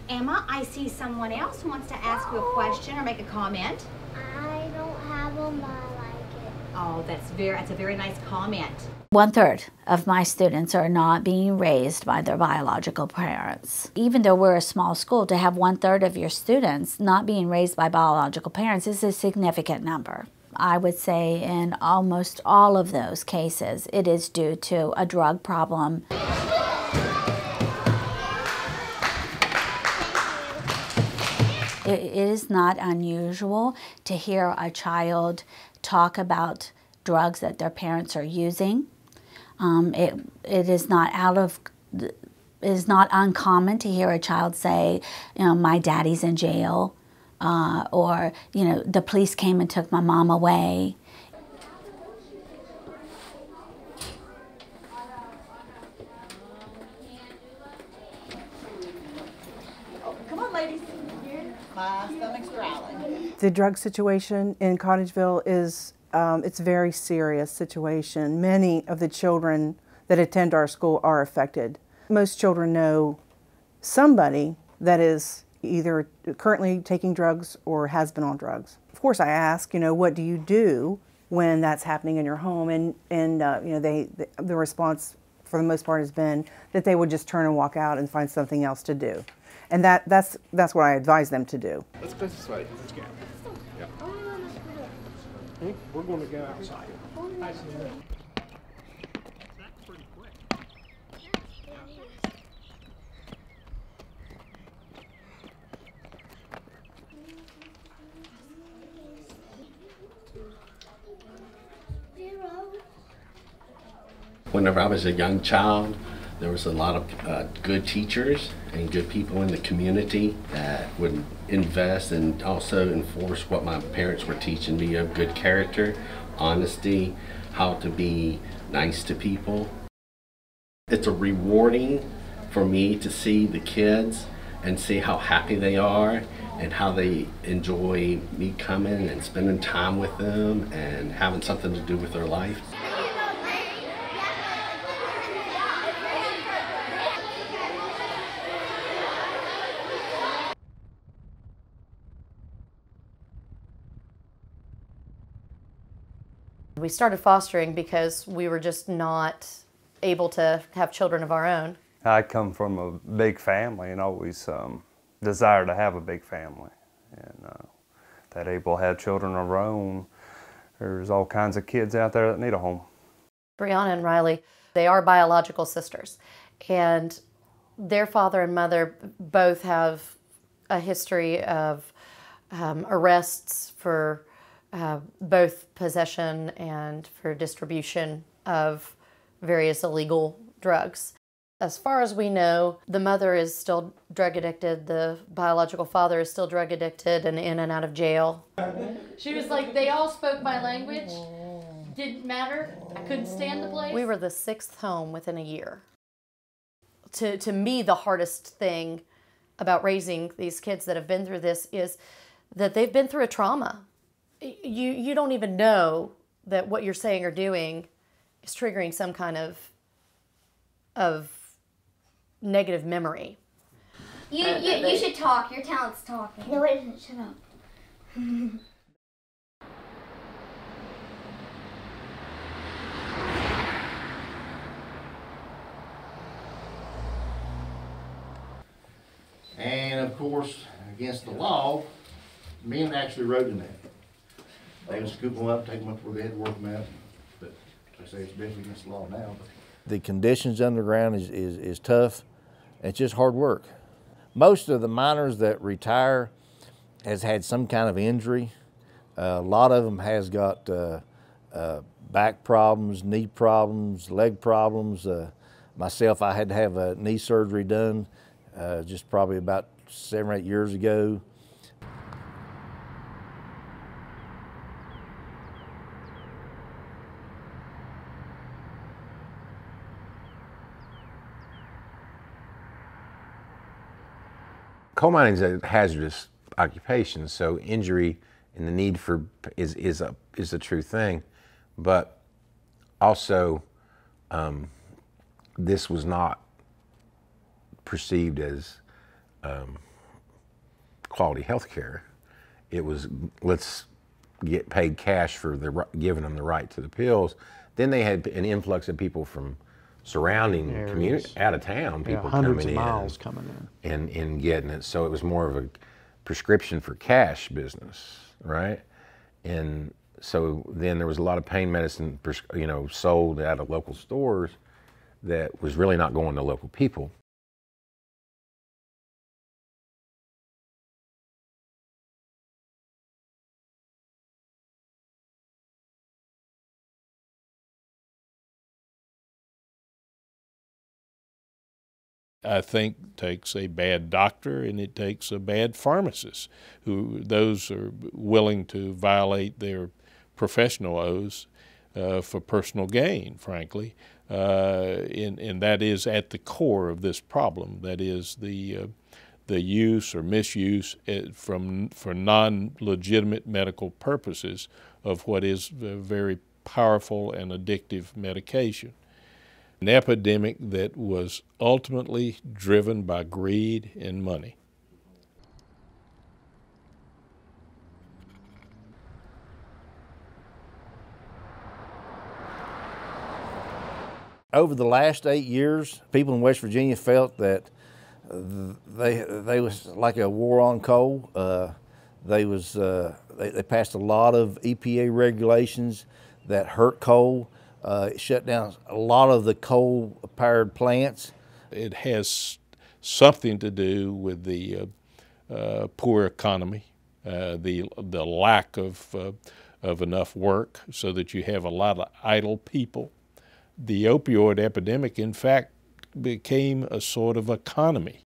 Emma, I see someone else who wants to ask you a question or make a comment. I don't have them, but I like it. Oh, that's a very nice comment. 1/3 of my students are not being raised by their biological parents. Even though we're a small school, to have 1/3 of your students not being raised by biological parents is a significant number. I would say in almost all of those cases, it is due to a drug problem. It is not unusual to hear a child talk about drugs that their parents are using. It is not uncommon to hear a child say, you know, my daddy's in jail, or, you know, the police came and took my mom away. Come on, ladies. My stomach's growling. The drug situation in Cottageville is it's a very serious situation. Many of the children that attend our school are affected. Most children know somebody that is either currently taking drugs or has been on drugs. Of course, I ask, you know, what do you do when that's happening in your home? And you know, the response for the most part has been that they would just turn and walk out and find something else to do. And that's what I advise them to do. Let's go this way. Let's go. Yep. We're going to go outside. That's pretty quick. Whenever I was a young child, there was a lot of good teachers and good people in the community that would invest and also enforce what my parents were teaching me of good character, honesty, how to be nice to people. It's a rewarding for me to see the kids and see how happy they are and how they enjoy me coming and spending time with them and having something to do with their life. We started fostering because we were just not able to have children of our own. I come from a big family and always desired to have a big family. And that able to have children of our own, there's all kinds of kids out there that need a home. Brianna and Riley, they are biological sisters. And their father and mother both have a history of arrests for both possession and for distribution of various illegal drugs. As far as we know, the mother is still drug addicted, the biological father is still drug addicted and in and out of jail. She was like, they all spoke my language, didn't matter, I couldn't stand the place. We were the 6th home within a year. To me, the hardest thing about raising these kids that have been through this is that they've been through a trauma. You don't even know that what you're saying or doing is triggering some kind of negative memory. You should talk. Your talent's talking. No, it isn't. Shut up. And of course, against the law, men actually wrote in that. They would scoop them up, take them up where they had to work them out. But they say it's definitely against the law now. The conditions underground is tough. It's just hard work. Most of the miners that retire has had some kind of injury. A lot of them has got back problems, knee problems, leg problems. Myself, I had to have a knee surgery done just probably about 7 or 8 years ago. Coal mining is a hazardous occupation, so injury and the need for is a true thing, but also this was not perceived as quality health care. It was, let's get paid cash for giving them the right to the pills. Then they had an influx of people from surrounding community, out of town, people hundreds coming of in, miles coming in, and getting it. So it was more of a prescription for cash business, right? And so then there was a lot of pain medicine, you know, sold out of local stores that was really not going to local people. I think it takes a bad doctor and it takes a bad pharmacist, those are willing to violate their professional oaths for personal gain, frankly, and that is at the core of this problem. That is the use or misuse for non-legitimate medical purposes of what is a very powerful and addictive medication. An epidemic that was ultimately driven by greed and money. Over the last 8 years, people in West Virginia felt that they was like a war on coal. They passed a lot of EPA regulations that hurt coal. It shut down a lot of the coal-powered plants. It has something to do with the poor economy, the lack of enough work, so that you have a lot of idle people. The opioid epidemic, in fact, became a sort of economy.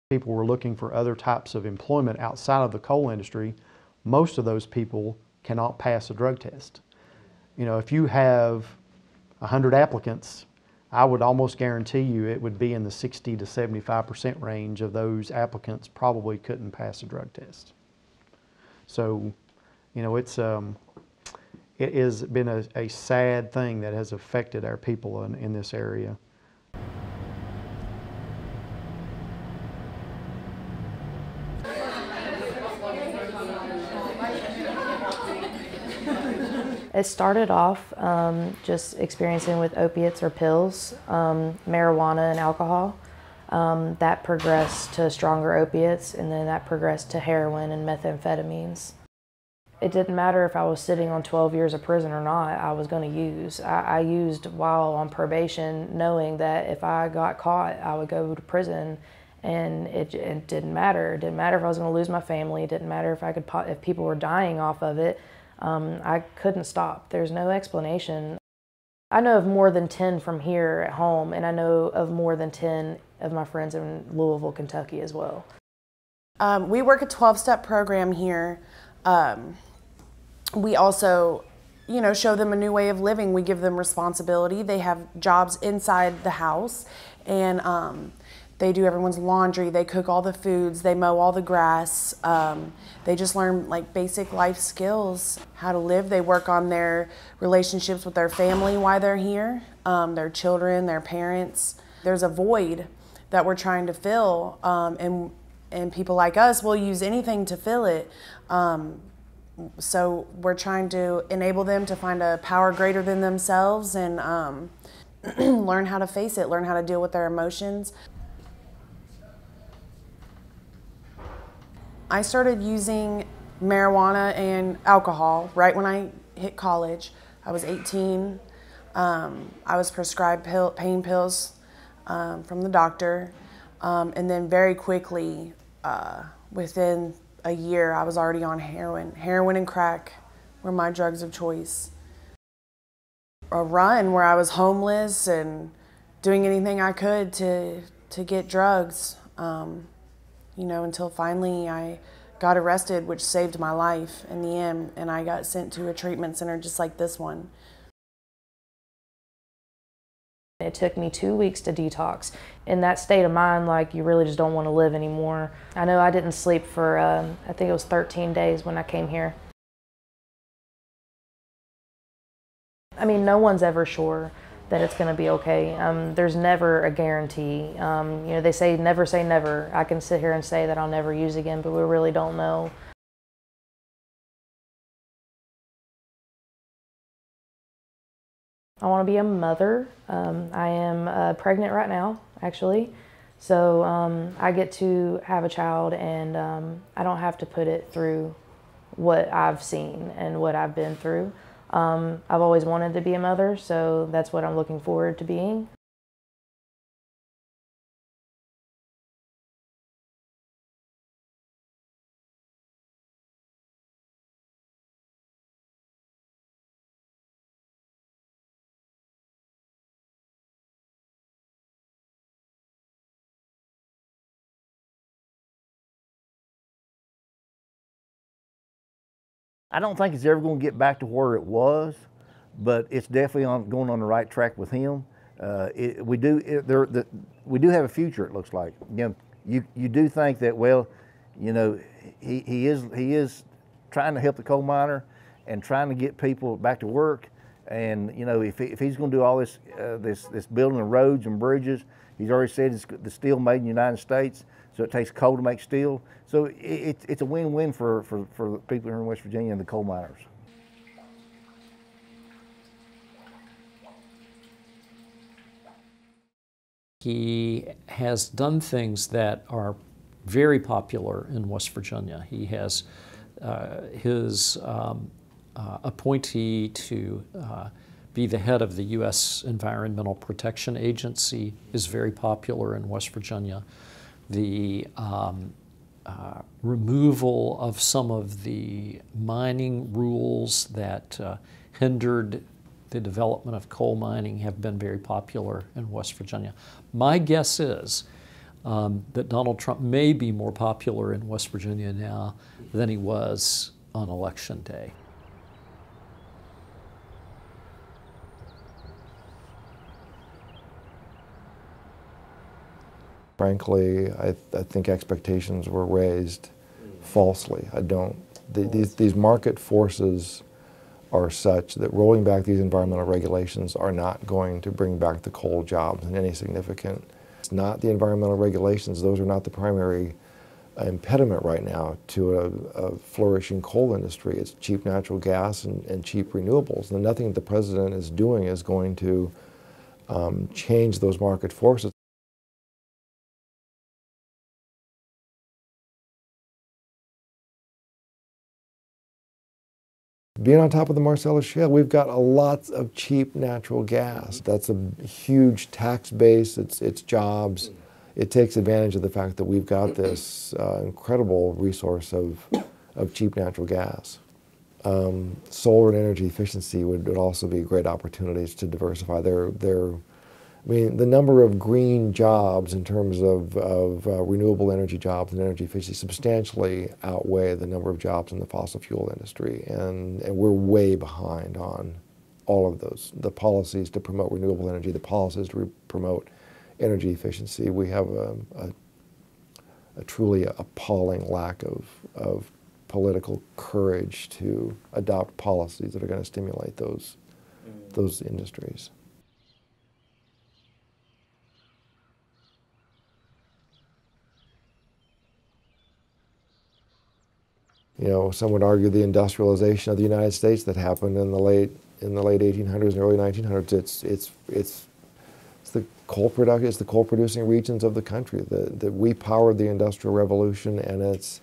People were looking for other types of employment outside of the coal industry. Most of those people cannot pass a drug test. You know, if you have 100 applicants, I would almost guarantee you it would be in the 60 to 75% range of those applicants probably couldn't pass a drug test. So, you know, it has been a sad thing that has affected our people in this area. It started off just experiencing with opiates or pills, marijuana and alcohol. That progressed to stronger opiates, and then that progressed to heroin and methamphetamines. It didn't matter if I was sitting on 12 years of prison or not, I was going to use. I used while on probation, knowing that if I got caught, I would go to prison, and it didn't matter. It didn't matter if I was going to lose my family. It didn't matter if people were dying off of it. I couldn't stop. There's no explanation. I know of more than 10 from here at home, and I know of more than 10 of my friends in Louisville, Kentucky as well. We work a 12-step program here. We also, you know, show them a new way of living. We give them responsibility. They have jobs inside the house, and they do everyone's laundry, they cook all the foods, they mow all the grass. They just learn like basic life skills, how to live. They work on their relationships with their family while they're here, their children, their parents. There's a void that we're trying to fill, and people like us will use anything to fill it. So we're trying to enable them to find a power greater than themselves and learn how to face it, learn how to deal with their emotions. I started using marijuana and alcohol right when I hit college. I was 18. I was prescribed pain pills from the doctor. And then very quickly, within a year, I was already on heroin. Heroin and crack were my drugs of choice. A run where I was homeless and doing anything I could to get drugs. You know, until finally I got arrested, which saved my life in the end, and I got sent to a treatment center just like this one. It took me 2 weeks to detox. In that state of mind, like, you really just don't want to live anymore. I know I didn't sleep for, I think it was 13 days when I came here. I mean, no one's ever sure. that it's going to be okay. There's never a guarantee. You know, they say never. I can sit here and say that I'll never use again, but we really don't know. I want to be a mother. I am pregnant right now, actually. So I get to have a child, and I don't have to put it through what I've seen and what I've been through. I've always wanted to be a mother, so that's what I'm looking forward to being. I don't think it's ever going to get back to where it was, but it's definitely going on the right track with him. We do have a future. It looks like. You know, you do think that, well, you know, he is trying to help the coal miner and trying to get people back to work. And you know, if he's going to do all this this building of roads and bridges, he's already said it's the steel made in the United States. So it takes coal to make steel. So it's a win-win for the people here in West Virginia and the coal miners. He has done things that are very popular in West Virginia. He has his appointee to be the head of the U.S. Environmental Protection Agency is very popular in West Virginia. The removal of some of the mining rules that hindered the development of coal mining have been very popular in West Virginia. My guess is that Donald Trump may be more popular in West Virginia now than he was on Election Day. Frankly, I think expectations were raised falsely. These market forces are such that rolling back these environmental regulations are not going to bring back the coal jobs in any significant. It's not the environmental regulations, those are not the primary impediment right now to a flourishing coal industry. It's cheap natural gas and cheap renewables. And nothing that the president is doing is going to change those market forces. Being on top of the Marcellus Shale, we've got lots of cheap natural gas. That's a huge tax base, it's jobs. It takes advantage of the fact that we've got this incredible resource of cheap natural gas. Solar and energy efficiency would also be great opportunities to diversify I mean, the number of green jobs in terms of renewable energy jobs and energy efficiency substantially outweigh the number of jobs in the fossil fuel industry. And we're way behind on all of those. The policies to promote renewable energy, the policies to promote energy efficiency. We have a truly appalling lack of political courage to adopt policies that are going to stimulate those industries. You know, some would argue the industrialization of the United States that happened in the late 1800s and early 1900s. It's the coal production. It's the coal producing regions of the country that we powered the Industrial Revolution, and it's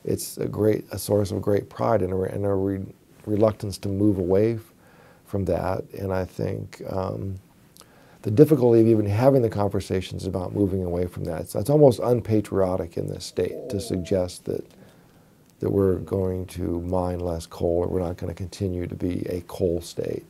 a source of great pride and a reluctance to move away from that. And I think the difficulty of even having the conversations about moving away from that, it's almost unpatriotic in this state to suggest that we're going to mine less coal or we're not going to continue to be a coal state.